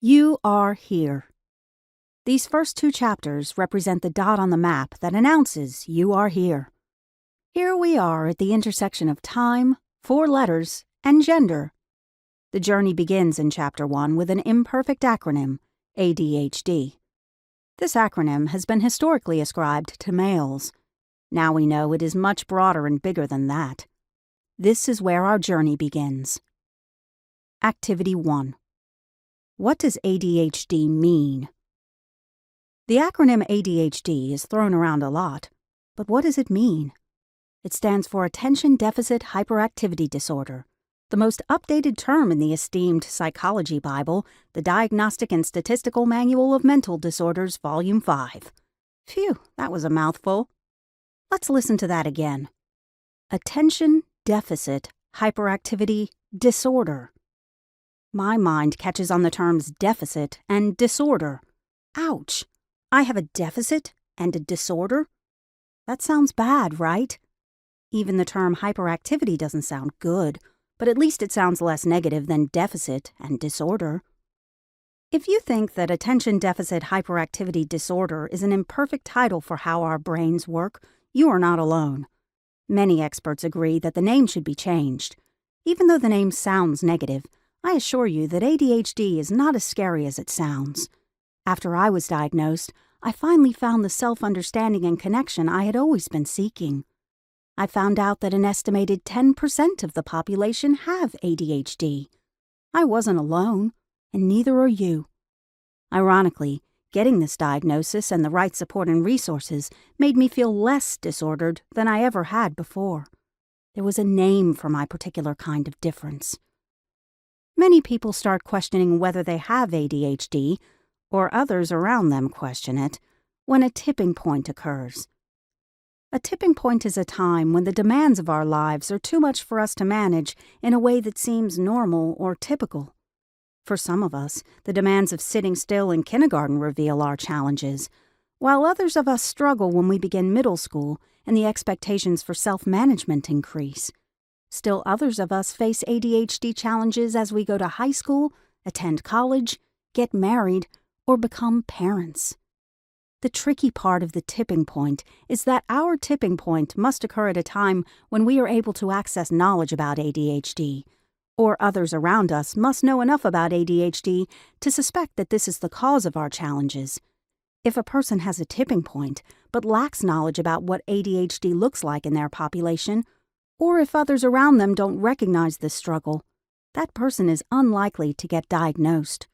You are here. These first 2 chapters represent the dot on the map that announces you are here. Here we are at the intersection of time, 4 letters, and gender. The journey begins in Chapter 1 with an imperfect acronym, ADHD. This acronym has been historically ascribed to males. Now we know it is much broader and bigger than that. This is where our journey begins. Activity 1. What does ADHD mean? The acronym ADHD is thrown around a lot, but what does it mean? It stands for Attention Deficit Hyperactivity Disorder, the most updated term in the esteemed Psychology Bible, the Diagnostic and Statistical Manual of Mental Disorders, Volume 5. Phew, that was a mouthful. Let's listen to that again. Attention Deficit Hyperactivity Disorder. My mind catches on the terms deficit and disorder. Ouch! I have a deficit and a disorder? That sounds bad, right? Even the term hyperactivity doesn't sound good, but at least it sounds less negative than deficit and disorder. If you think that attention deficit hyperactivity disorder is an imperfect title for how our brains work, you are not alone. Many experts agree that the name should be changed. Even though the name sounds negative, I assure you that ADHD is not as scary as it sounds. After I was diagnosed, I finally found the self-understanding and connection I had always been seeking. I found out that an estimated 10% of the population have ADHD. I wasn't alone, and neither are you. Ironically, getting this diagnosis and the right support and resources made me feel less disordered than I ever had before. There was a name for my particular kind of difference. Many people start questioning whether they have ADHD, or others around them question it, when a tipping point occurs. A tipping point is a time when the demands of our lives are too much for us to manage in a way that seems normal or typical. For some of us, the demands of sitting still in kindergarten reveal our challenges, while others of us struggle when we begin middle school and the expectations for self-management increase. Still others of us face ADHD challenges as we go to high school, attend college, get married, or become parents. The tricky part of the tipping point is that our tipping point must occur at a time when we are able to access knowledge about ADHD, or others around us must know enough about ADHD to suspect that this is the cause of our challenges. If a person has a tipping point but lacks knowledge about what ADHD looks like in their population, or if others around them don't recognize this struggle, that person is unlikely to get diagnosed.